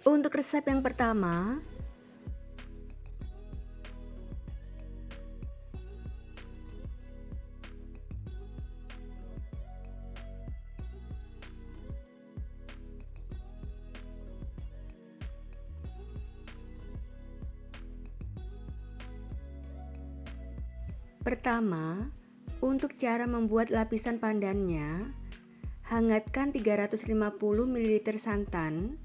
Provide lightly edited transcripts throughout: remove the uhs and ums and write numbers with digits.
Untuk resep yang pertama, untuk cara membuat lapisan pandannya, hangatkan 350 ml santan,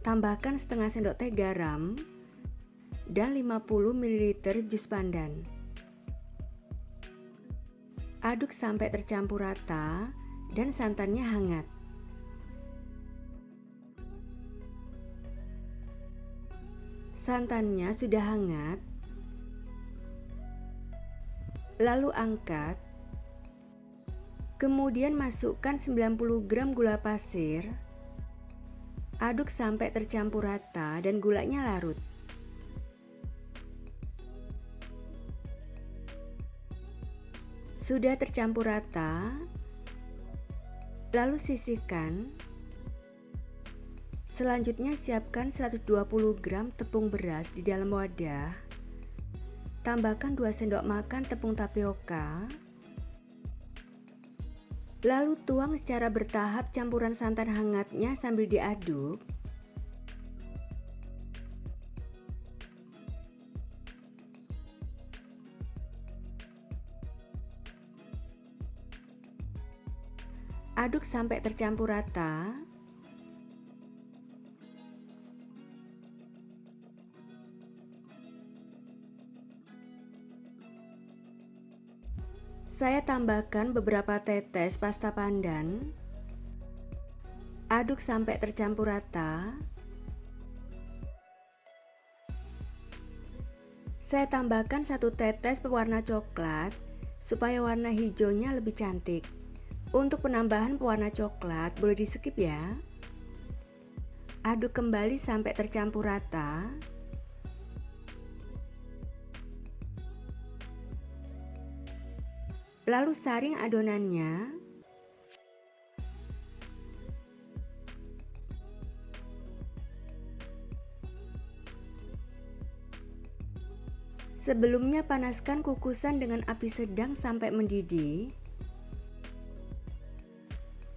tambahkan setengah sendok teh garam, dan 50 ml jus pandan. Aduk sampai tercampur rata dan santannya hangat. Santannya sudah hangat, lalu angkat. Kemudian masukkan 90 gram gula pasir. Aduk sampai tercampur rata dan gulanya larut. Sudah tercampur rata, lalu sisihkan. Selanjutnya siapkan 120 gram tepung beras di dalam wadah. Tambahkan 2 sendok makan tepung tapioka. Lalu tuang secara bertahap campuran santan hangatnya sambil diaduk. Aduk sampai tercampur rata. Saya tambahkan beberapa tetes pasta pandan. Aduk sampai tercampur rata. Saya tambahkan 1 tetes pewarna coklat supaya warna hijaunya lebih cantik. Untuk penambahan pewarna coklat boleh di skip ya. Aduk kembali sampai tercampur rata. Lalu saring adonannya. Sebelumnya panaskan kukusan dengan api sedang sampai mendidih.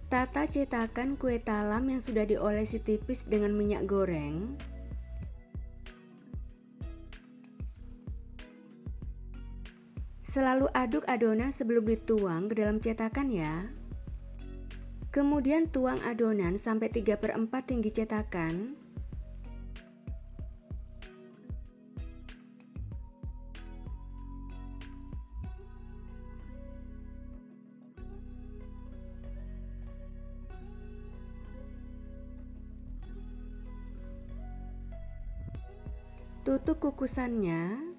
Tata cetakan kue talam yang sudah diolesi tipis dengan minyak goreng. Selalu aduk adonan sebelum dituang ke dalam cetakan ya. Kemudian tuang adonan sampai 3/4 tinggi cetakan. Tutup kukusannya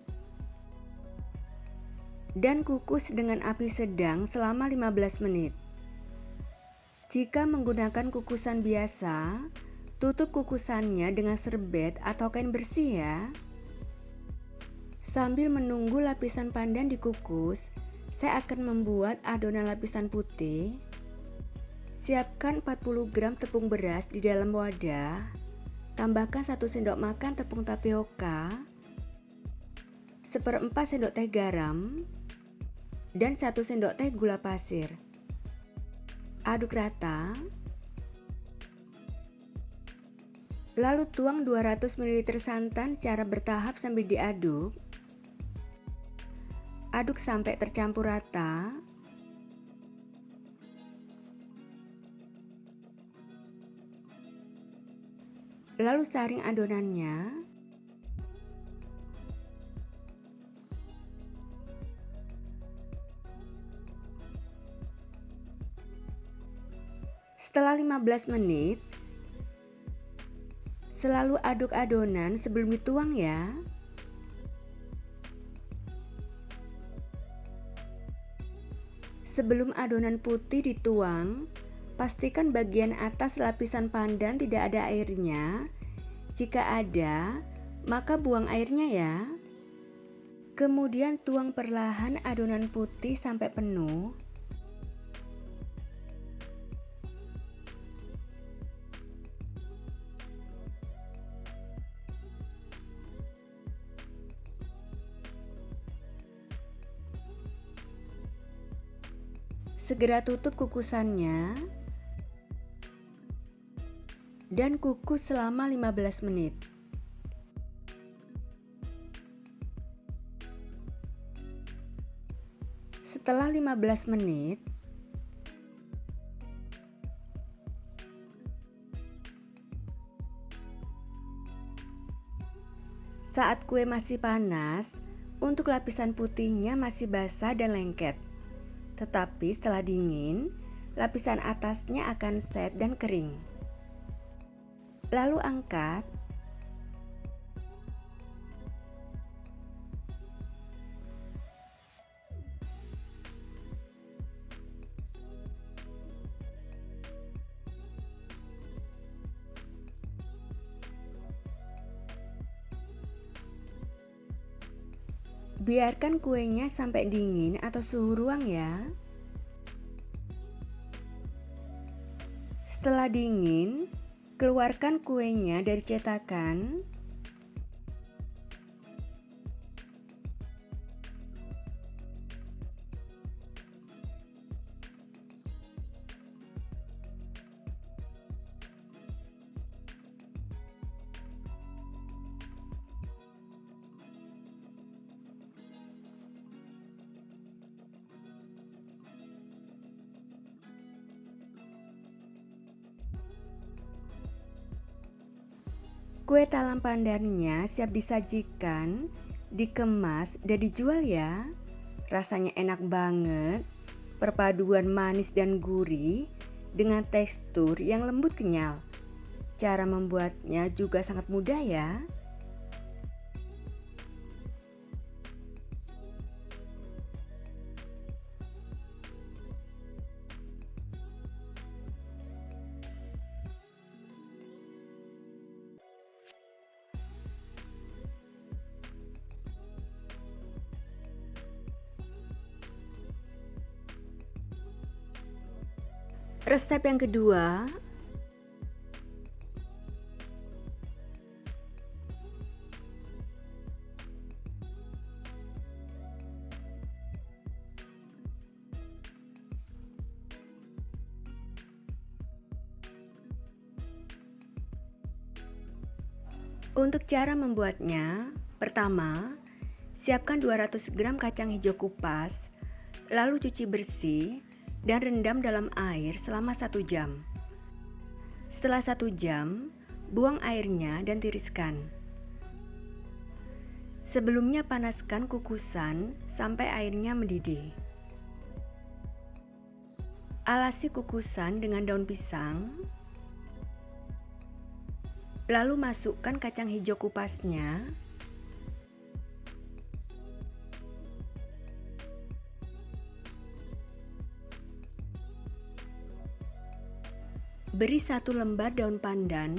dan kukus dengan api sedang selama 15 menit. Jika menggunakan kukusan biasa, tutup kukusannya dengan serbet atau kain bersih ya. Sambil menunggu lapisan pandan dikukus, saya akan membuat adonan lapisan putih. Siapkan 40 gram tepung beras di dalam wadah. Tambahkan 1 sendok makan tepung tapioka, 1/4 sendok teh garam, dan 1 sendok teh gula pasir. Aduk rata. Lalu tuang 200 ml santan secara bertahap sambil diaduk. Aduk sampai tercampur rata. Lalu saring adonannya. Setelah 15 menit, selalu aduk adonan sebelum dituang ya. Sebelum adonan putih dituang, pastikan bagian atas lapisan pandan tidak ada airnya. Jika ada, maka buang airnya ya. Kemudian tuang perlahan adonan putih sampai penuh. Segera tutup kukusannya dan kukus selama 15 menit. Setelah 15 menit, saat kue masih panas, untuk lapisan putihnya masih basah dan lengket. Tetapi setelah dingin, lapisan atasnya akan set dan kering. Lalu angkat. Biarkan kuenya sampai dingin atau suhu ruang ya. Setelah dingin, keluarkan kuenya dari cetakan. Kue talam pandannya siap disajikan, dikemas, dan dijual ya. Rasanya enak banget, perpaduan manis dan gurih dengan tekstur yang lembut kenyal. Cara membuatnya juga sangat mudah ya. Resep yang kedua, untuk cara membuatnya, pertama, siapkan 200 gram kacang hijau kupas, lalu cuci bersih dan rendam dalam air selama 1 jam. Setelah 1 jam, buang airnya dan tiriskan. Sebelumnya panaskan kukusan sampai airnya mendidih. Alasi kukusan dengan daun pisang, lalu masukkan kacang hijau kupasnya. Beri 1 lembar daun pandan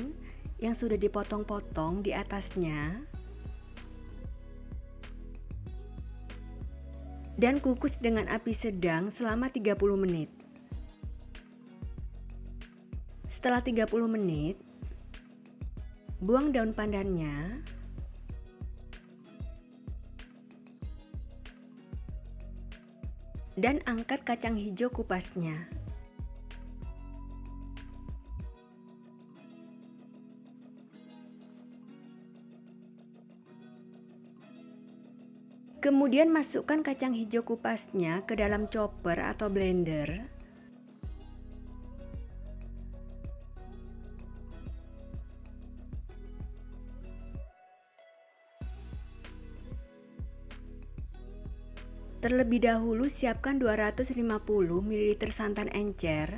yang sudah dipotong-potong di atasnya. Dan kukus dengan api sedang selama 30 menit. Setelah 30 menit, buang daun pandannya. Dan angkat kacang hijau kupasnya. Kemudian masukkan kacang hijau kupasnya ke dalam chopper atau blender. Terlebih dahulu siapkan 250 ml santan encer.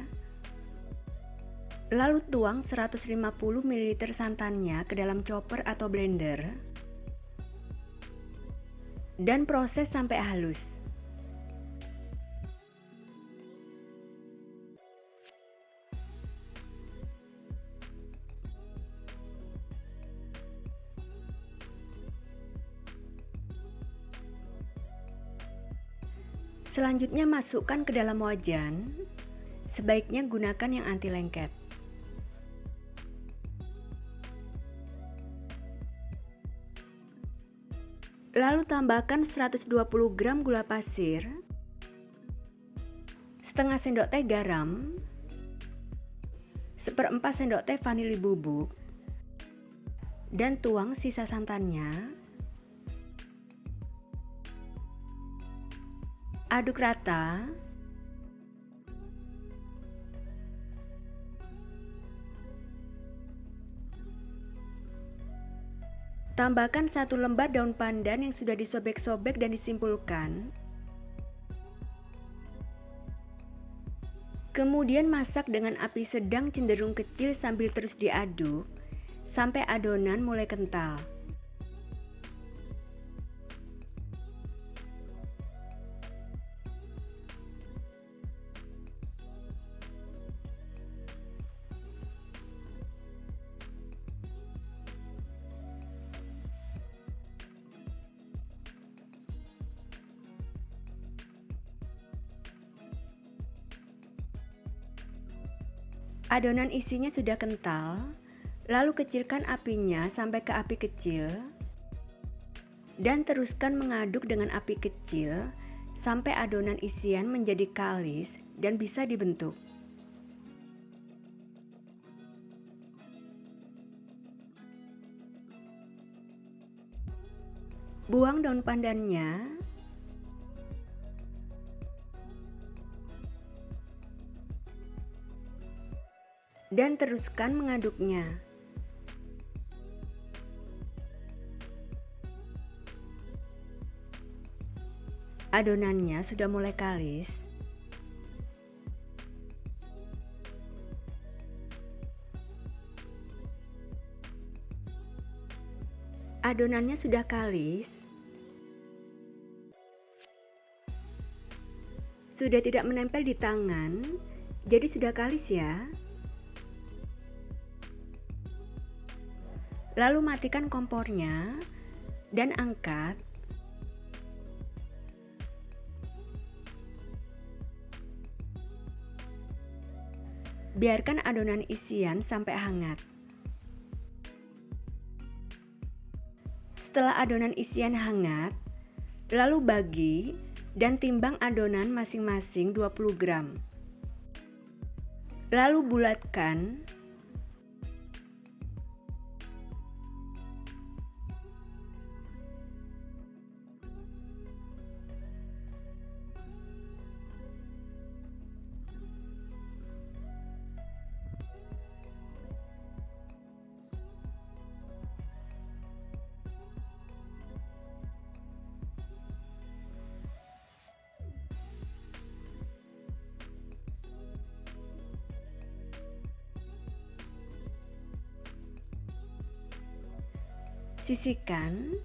Lalu tuang 150 ml santannya ke dalam chopper atau blender. Dan proses sampai halus. Selanjutnya masukkan ke dalam wajan. Sebaiknya gunakan yang anti lengket. Lalu tambahkan 120 gram gula pasir, setengah sendok teh garam, seperempat sendok teh vanili bubuk, dan tuang sisa santannya. Aduk rata. Tambahkan 1 lembar daun pandan yang sudah disobek-sobek dan disimpulkan. Kemudian masak dengan api sedang cenderung kecil sambil terus diaduk sampai adonan mulai kental. Adonan isinya sudah kental, lalu kecilkan apinya sampai ke api kecil dan teruskan mengaduk dengan api kecil sampai adonan isian menjadi kalis dan bisa dibentuk. Buang daun pandannya. Dan teruskan mengaduknya. Adonannya sudah mulai kalis. Adonannya sudah kalis. Sudah tidak menempel di tangan, jadi sudah kalis ya. Lalu matikan kompornya dan angkat. Biarkan adonan isian sampai hangat. Setelah adonan isian hangat, lalu bagi dan timbang adonan masing-masing 20 gram. Lalu bulatkan. Sisihkan.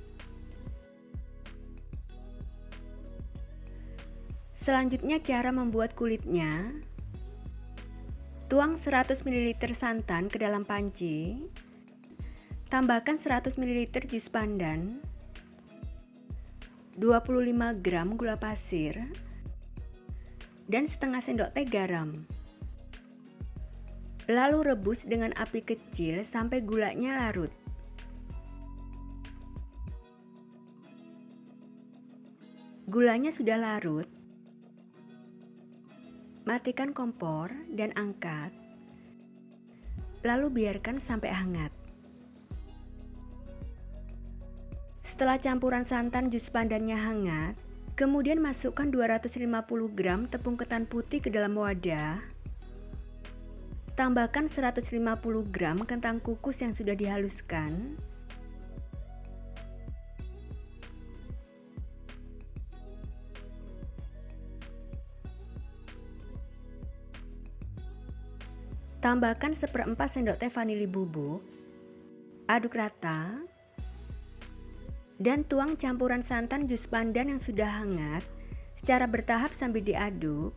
Selanjutnya cara membuat kulitnya. Tuang 100 ml santan ke dalam panci. Tambahkan 100 ml jus pandan, 25 gram gula pasir, dan setengah sendok teh garam. Lalu rebus dengan api kecil sampai gulanya larut. Gulanya sudah larut. Matikan kompor dan angkat. Lalu biarkan sampai hangat. Setelah campuran santan jus pandannya hangat, kemudian masukkan 250 gram tepung ketan putih ke dalam wadah. Tambahkan 150 gram kentang kukus yang sudah dihaluskan. Tambahkan seperempat sendok teh vanili bubuk. Aduk rata. Dan tuang campuran santan jus pandan yang sudah hangat secara bertahap sambil diaduk.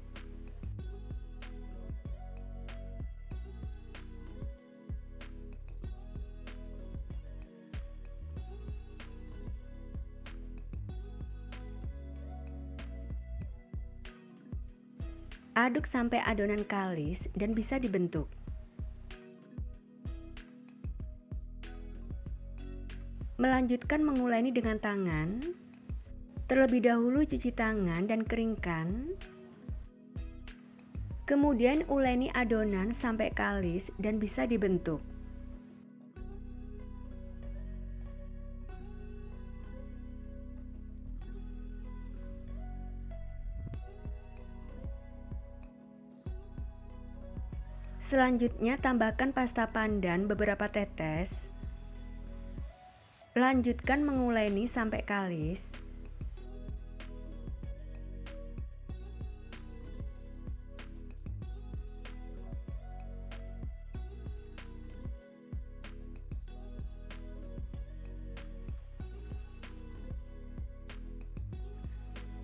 Aduk sampai adonan kalis dan bisa dibentuk. Melanjutkan menguleni dengan tangan. Terlebih dahulu cuci tangan dan keringkan. Kemudian uleni adonan sampai kalis dan bisa dibentuk. Selanjutnya tambahkan pasta pandan beberapa tetes. Lanjutkan menguleni sampai kalis.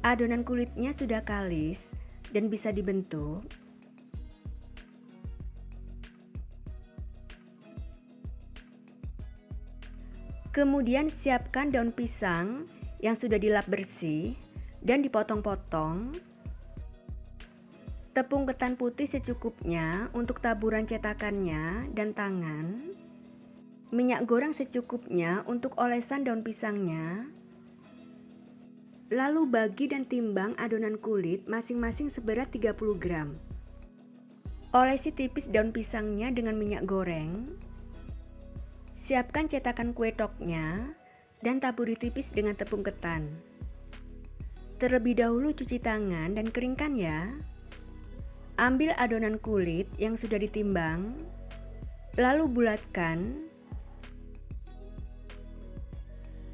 Adonan kulitnya sudah kalis dan bisa dibentuk. Kemudian siapkan daun pisang yang sudah dilap bersih dan dipotong-potong. Tepung ketan putih secukupnya untuk taburan cetakannya dan tangan. Minyak goreng secukupnya untuk olesan daun pisangnya. Lalu bagi dan timbang adonan kulit masing-masing seberat 30 gram. Olesi tipis daun pisangnya dengan minyak goreng. Siapkan cetakan kue toknya dan taburi tipis dengan tepung ketan. Terlebih dahulu cuci tangan dan keringkan ya. Ambil adonan kulit yang sudah ditimbang, lalu bulatkan.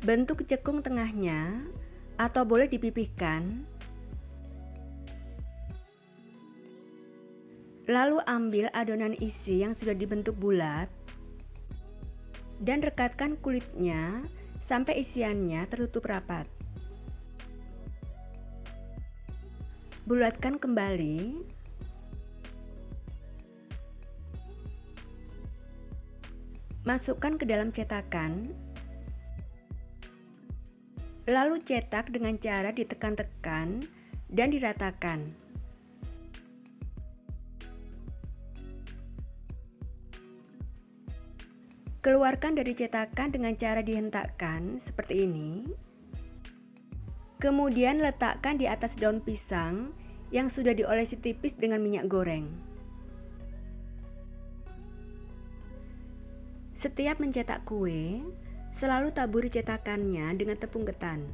Bentuk cekung tengahnya atau boleh dipipihkan. Lalu ambil adonan isi yang sudah dibentuk bulat dan rekatkan kulitnya sampai isiannya tertutup rapat. Bulatkan kembali. Masukkan ke dalam cetakan. Lalu cetak dengan cara ditekan-tekan dan diratakan. Keluarkan dari cetakan dengan cara dihentakkan seperti ini. Kemudian letakkan di atas daun pisang yang sudah diolesi tipis dengan minyak goreng. Setiap mencetak kue, selalu taburi cetakannya dengan tepung ketan.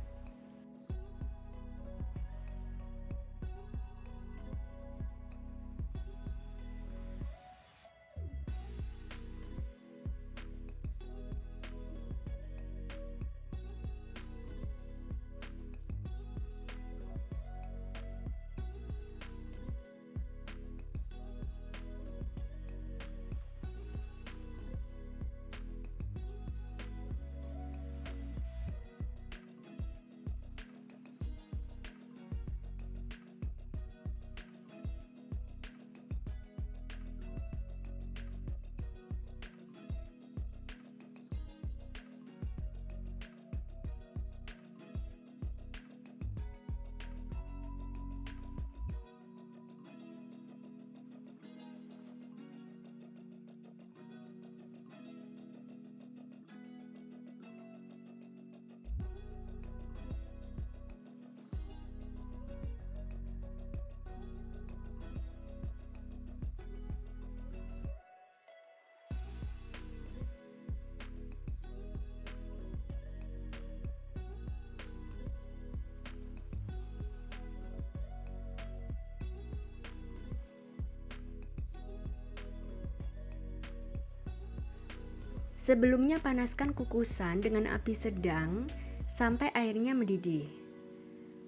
Sebelumnya panaskan kukusan dengan api sedang sampai airnya mendidih.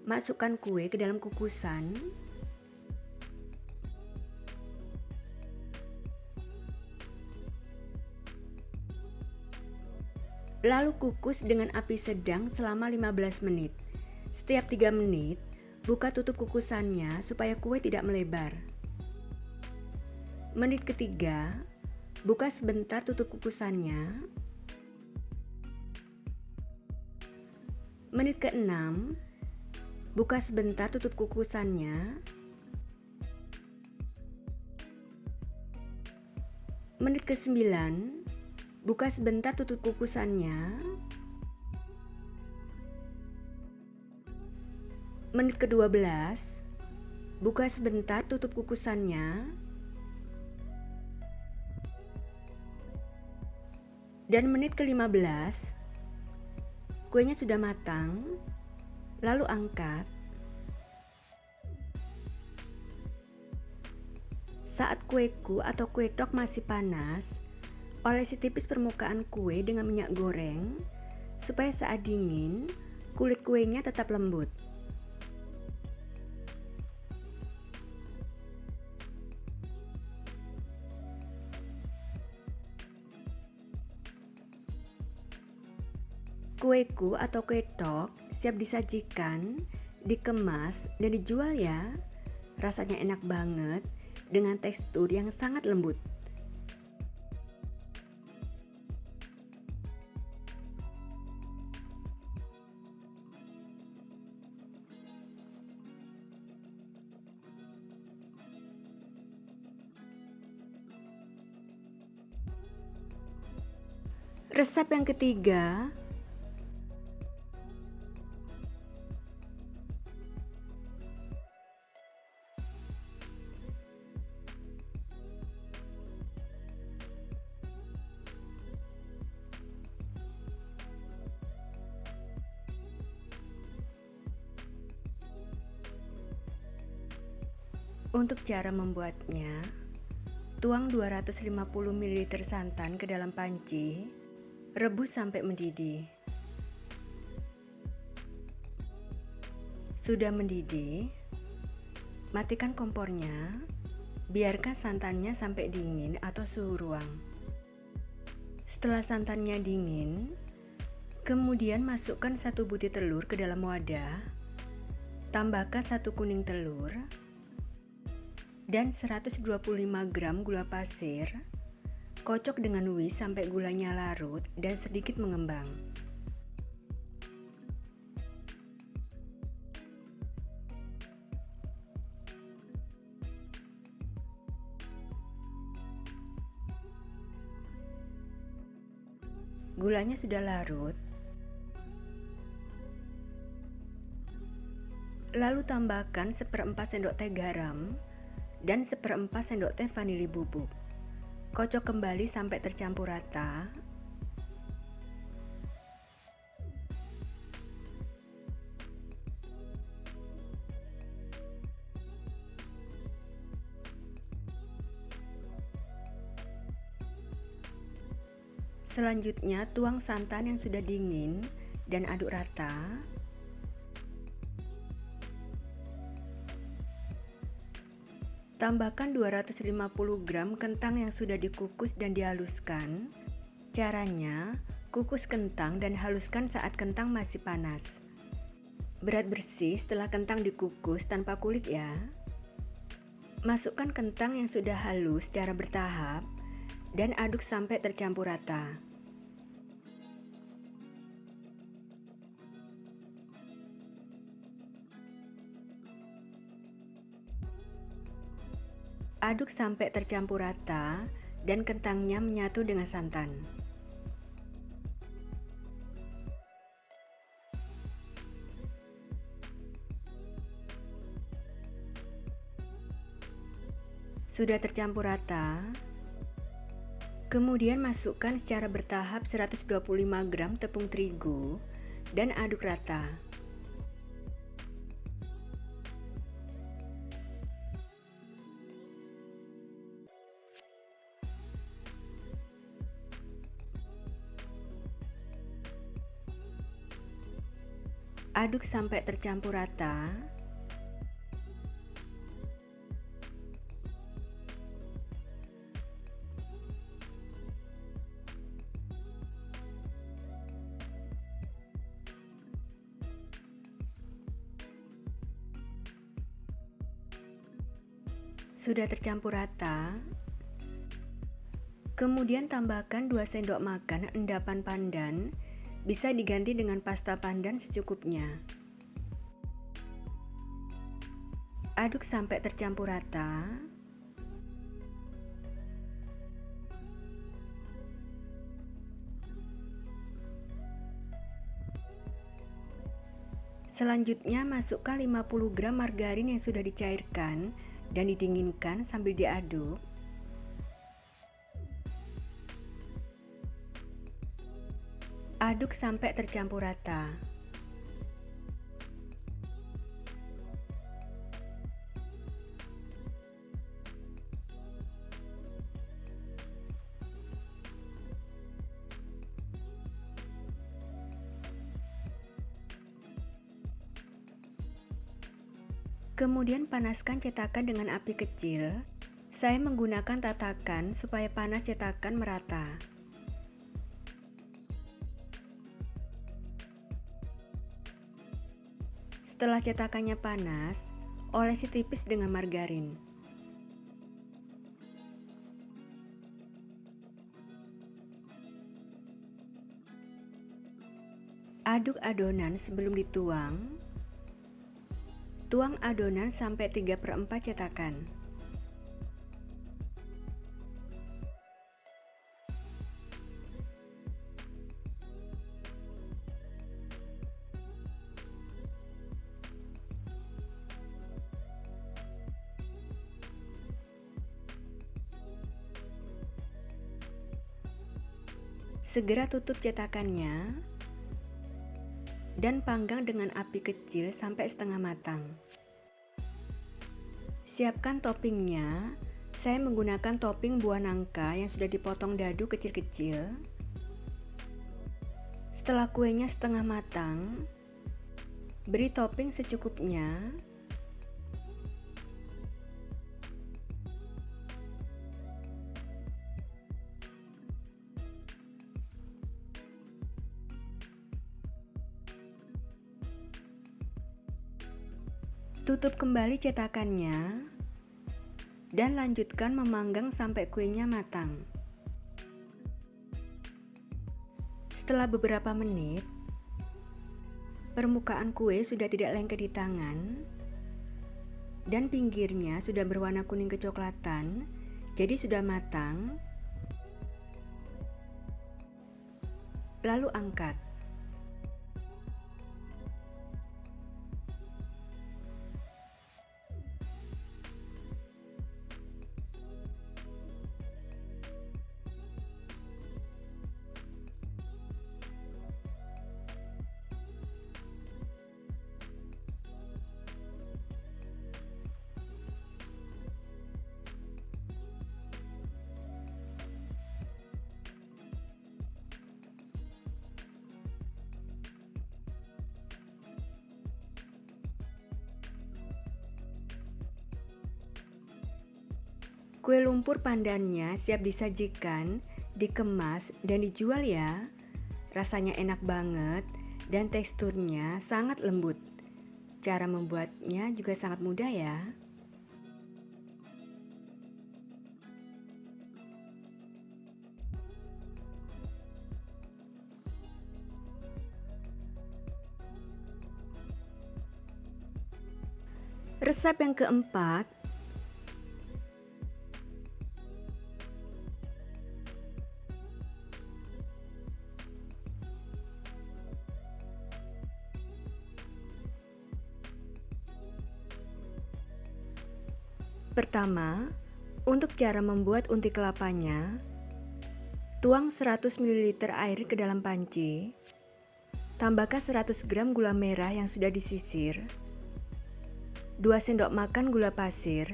Masukkan kue ke dalam kukusan. Lalu kukus dengan api sedang selama 15 menit. Setiap 3 menit, buka tutup kukusannya supaya kue tidak melebar. Menit ketiga, buka sebentar tutup kukusannya. Menit ke-6, buka sebentar tutup kukusannya. Menit ke-9, buka sebentar tutup kukusannya. Menit ke-12, Buka sebentar, tutup kukusannya. Dan menit ke-15, kuenya sudah matang. Lalu angkat. Saat kueku atau kue tok masih panas, olesi tipis permukaan kue dengan minyak goreng supaya saat dingin, kulit kuenya tetap lembut. Kueku atau kue tok siap disajikan, dikemas, dan dijual ya. Rasanya enak banget dengan tekstur yang sangat lembut. Resep yang ketiga, untuk cara membuatnya, tuang 250 ml santan ke dalam panci, rebus sampai mendidih. Sudah mendidih, matikan kompornya, biarkan santannya sampai dingin atau suhu ruang. Setelah santannya dingin, kemudian masukkan 1 butir telur ke dalam wadah, tambahkan 1 kuning telur, dan 125 gram gula pasir. Kocok dengan whisk sampai gulanya larut dan sedikit mengembang. Gulanya sudah larut, lalu tambahkan 1/4 sendok teh garam dan 1/4 sendok teh vanili bubuk. Kocok kembali sampai tercampur rata. Selanjutnya, tuang santan yang sudah dingin dan aduk rata. Tambahkan 250 gram kentang yang sudah dikukus dan dihaluskan. Caranya, kukus kentang dan haluskan saat kentang masih panas. Berat bersih setelah kentang dikukus tanpa kulit ya. Masukkan kentang yang sudah halus secara bertahap dan aduk sampai tercampur rata. Aduk sampai tercampur rata dan kentangnya menyatu dengan santan. Sudah tercampur rata, kemudian masukkan secara bertahap 125 gram tepung terigu dan aduk rata. Aduk sampai tercampur rata. Sudah tercampur rata. Kemudian tambahkan 2 sendok makan endapan pandan, bisa diganti dengan pasta pandan secukupnya. Aduk sampai tercampur rata. Selanjutnya masukkan 50 gram margarin yang sudah dicairkan dan didinginkan sambil diaduk. Aduk sampai tercampur rata. Kemudian panaskan cetakan dengan api kecil. Saya menggunakan tatakan supaya panas cetakan merata. Setelah cetakannya panas, olesi tipis dengan margarin. Aduk adonan sebelum dituang. Tuang adonan sampai 3/4 cetakan. Segera tutup cetakannya dan panggang dengan api kecil sampai setengah matang. Siapkan toppingnya. Saya menggunakan topping buah nangka yang sudah dipotong dadu kecil-kecil. Setelah kuenya setengah matang, beri topping secukupnya. Tutup kembali cetakannya dan lanjutkan memanggang sampai kuenya matang. Setelah beberapa menit, permukaan kue sudah tidak lengket di tangan dan pinggirnya sudah berwarna kuning kecoklatan, jadi sudah matang. Lalu angkat. Kue lumpur pandannya siap disajikan, dikemas, dan dijual ya. Rasanya enak banget dan teksturnya sangat lembut. Cara membuatnya juga sangat mudah ya. Resep yang keempat, pertama, untuk cara membuat unti kelapanya, tuang 100 ml air ke dalam panci, tambahkan 100 gram gula merah yang sudah disisir, 2 sendok makan gula pasir,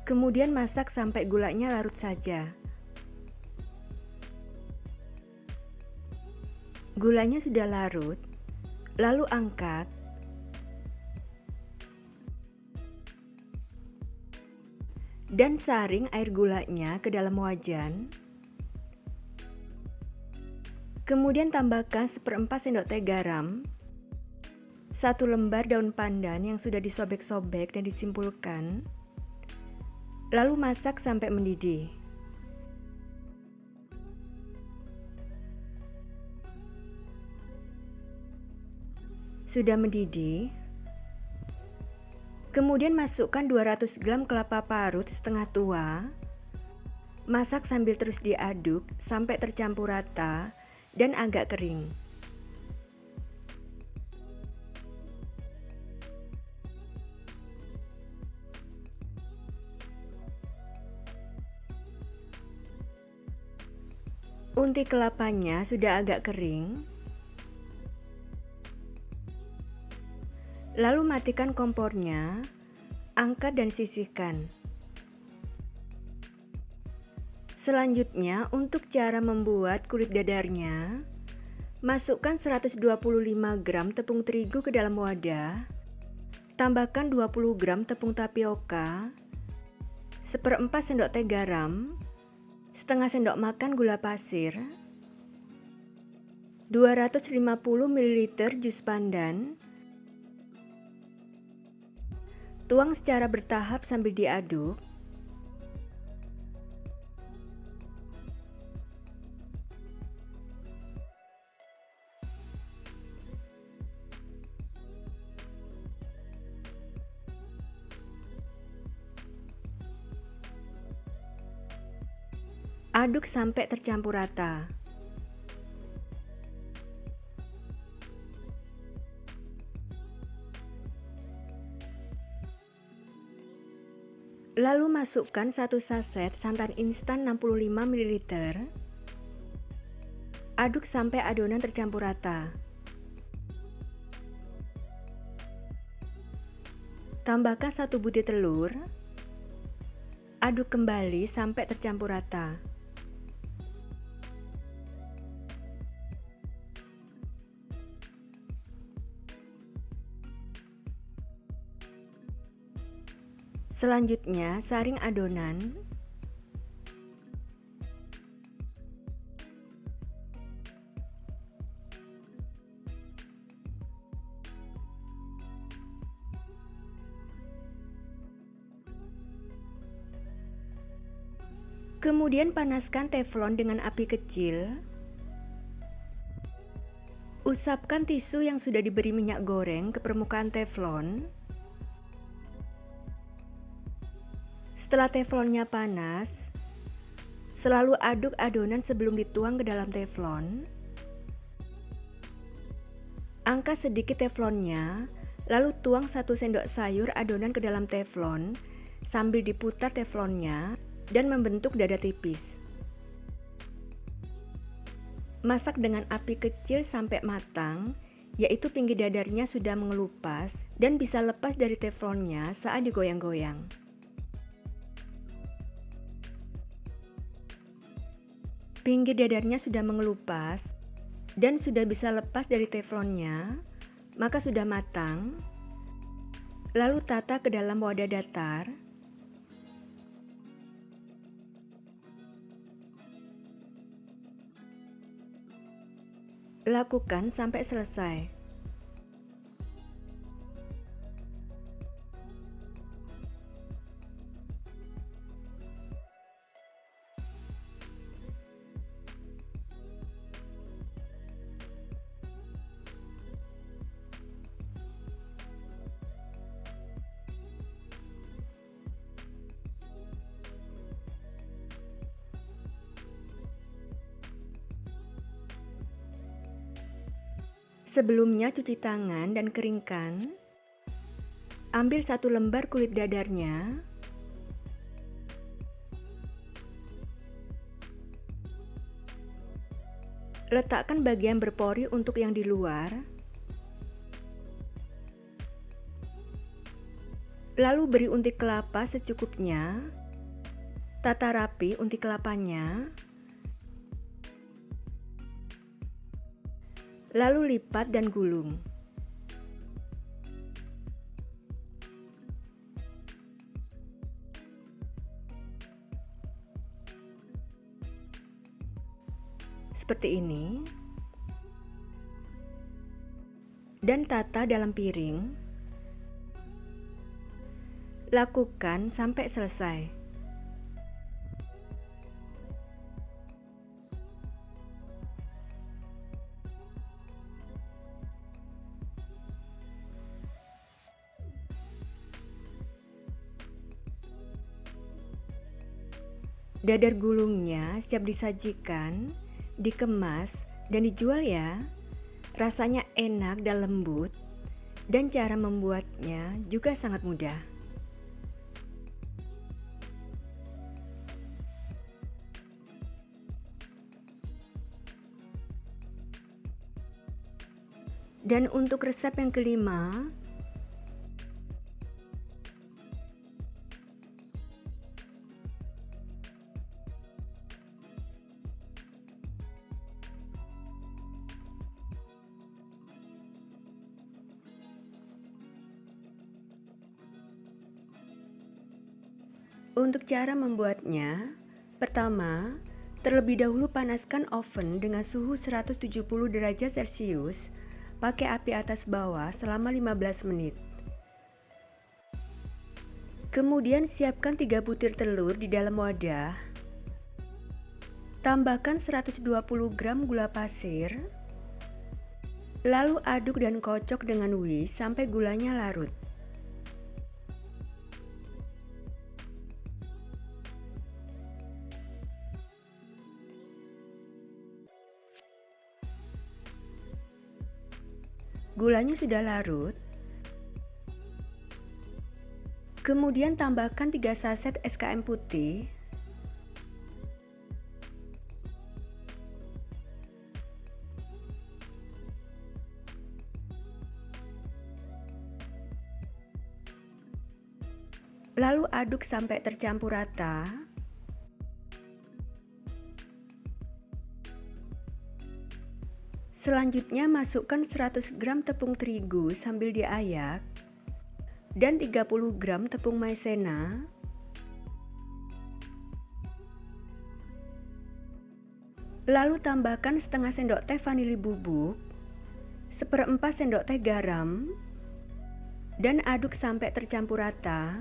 kemudian masak sampai gulanya larut saja. Gulanya sudah larut, lalu angkat. Dan saring air gulanya ke dalam wajan. Kemudian tambahkan 1/4 sendok teh garam, 1 lembar daun pandan yang sudah disobek-sobek dan disimpulkan. Lalu masak sampai mendidih. Sudah mendidih, kemudian masukkan 200 gram kelapa parut setengah tua. Masak sambil terus diaduk sampai tercampur rata dan agak kering. Unti kelapanya sudah agak kering. Lalu matikan kompornya, angkat dan sisihkan. Selanjutnya, untuk cara membuat kulit dadarnya, masukkan 125 gram tepung terigu ke dalam wadah. Tambahkan 20 gram tepung tapioka, 1/4 sendok teh garam, setengah sendok makan gula pasir, 250 ml jus pandan. Tuang secara bertahap sambil diaduk. Aduk sampai tercampur rata. Lalu masukkan 1 saset santan instan 65 ml. Aduk sampai adonan tercampur rata. Tambahkan 1 butir telur. Aduk kembali sampai tercampur rata. Selanjutnya, saring adonan. Kemudian panaskan teflon dengan api kecil. Usapkan tisu yang sudah diberi minyak goreng ke permukaan teflon. Setelah teflonnya panas, selalu aduk adonan sebelum dituang ke dalam teflon. Angkat sedikit teflonnya, lalu tuang 1 sendok sayur adonan ke dalam teflon sambil diputar teflonnya dan membentuk dada tipis. Masak dengan api kecil sampai matang, yaitu pinggir dadarnya sudah mengelupas dan bisa lepas dari teflonnya saat digoyang-goyang. Pinggir dadarnya sudah mengelupas dan sudah bisa lepas dari teflonnya, maka sudah matang. Lalu tata ke dalam wadah datar. Lakukan sampai selesai. Sebelumnya cuci tangan dan keringkan. Ambil 1 lembar kulit dadarnya. Letakkan bagian berpori untuk yang di luar. Lalu beri unti kelapa secukupnya. Tata rapi unti kelapanya. Lalu lipat dan gulung. Seperti ini. Dan tata dalam piring. Lakukan sampai selesai. Dadar gulungnya siap disajikan, dikemas, dan dijual ya. Rasanya enak dan lembut, dan cara membuatnya juga sangat mudah. Dan untuk resep yang kelima, untuk cara membuatnya, pertama, terlebih dahulu panaskan oven dengan suhu 170 derajat Celcius, pakai api atas bawah selama 15 menit. Kemudian siapkan 3 butir telur di dalam wadah. Tambahkan 120 gram gula pasir. Lalu aduk dan kocok dengan whisk sampai gulanya larut. Gulanya sudah larut. Kemudian tambahkan 3 saset SKM putih. Lalu aduk sampai tercampur rata. Selanjutnya masukkan 100 gram tepung terigu sambil diayak dan 30 gram tepung maizena. Lalu tambahkan setengah sendok teh vanili bubuk, 1/4 sendok teh garam, dan aduk sampai tercampur rata.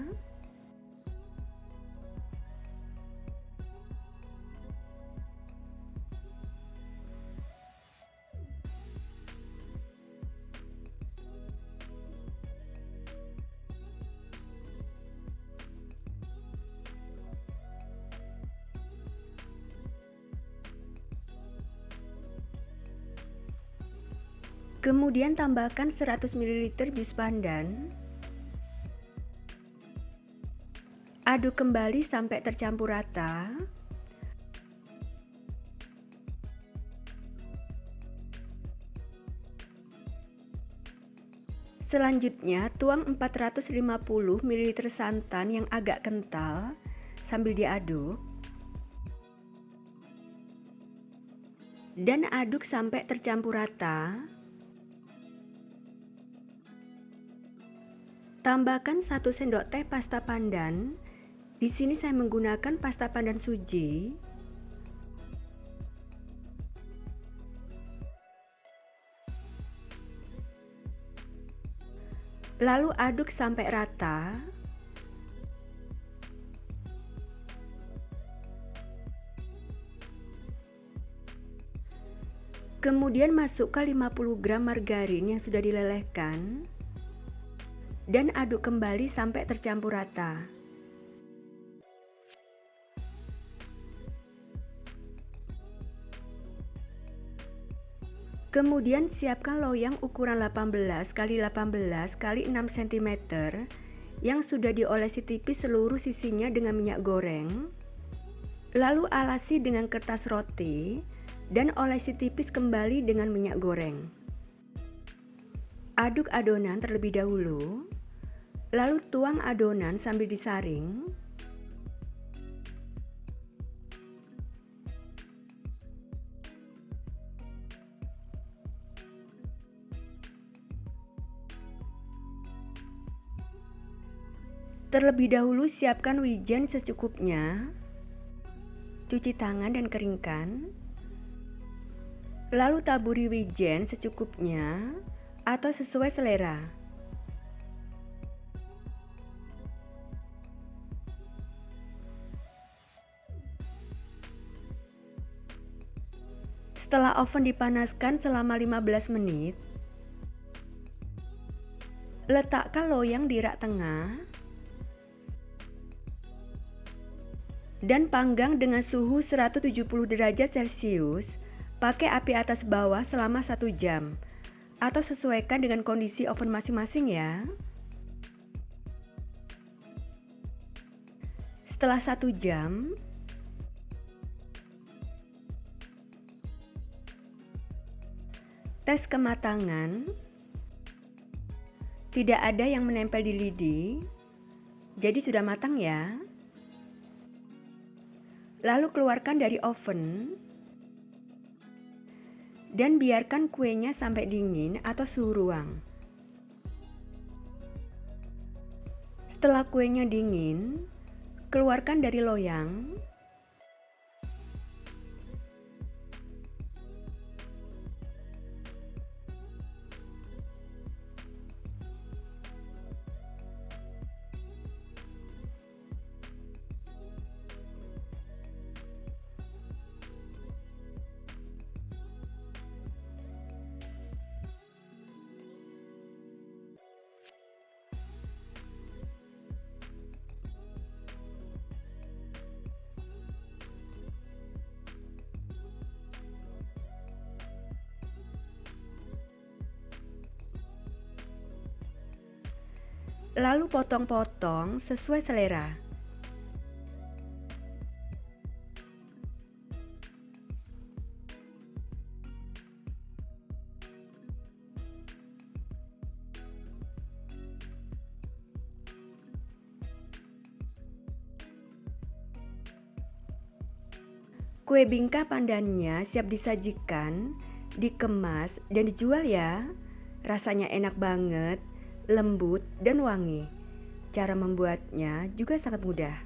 Kemudian tambahkan 100 ml jus pandan. Aduk kembali sampai tercampur rata. Selanjutnya tuang 450 ml santan yang agak kental sambil diaduk. Dan aduk sampai tercampur rata. Tambahkan 1 sendok teh pasta pandan. Di sini saya menggunakan pasta pandan suji. Lalu aduk sampai rata. Kemudian masukkan 50 gram margarin yang sudah dilelehkan. Dan aduk kembali sampai tercampur rata. Kemudian siapkan loyang ukuran 18 x 18 x 6 cm yang sudah diolesi tipis seluruh sisinya dengan minyak goreng. Lalu alasi dengan kertas roti dan olesi tipis kembali dengan minyak goreng. Aduk adonan terlebih dahulu. Lalu tuang adonan sambil disaring. Terlebih dahulu siapkan wijen secukupnya. Cuci tangan dan keringkan. Lalu taburi wijen secukupnya atau sesuai selera. Setelah oven dipanaskan selama 15 menit, letakkan loyang di rak tengah dan panggang dengan suhu 170 derajat Celcius, pakai api atas bawah selama 1 jam, atau sesuaikan dengan kondisi oven masing-masing ya. Setelah 1 jam, tes kematangan Tidak ada yang menempel di lidi, jadi sudah matang ya. Lalu keluarkan dari oven dan biarkan kuenya sampai dingin atau suhu ruang. Setelah kuenya dingin, keluarkan dari loyang. Lalu potong-potong sesuai selera. Kue bingka pandannya siap disajikan, dikemas, dan dijual ya. Rasanya enak banget, lembut, dan wangi. Cara membuatnya juga sangat mudah.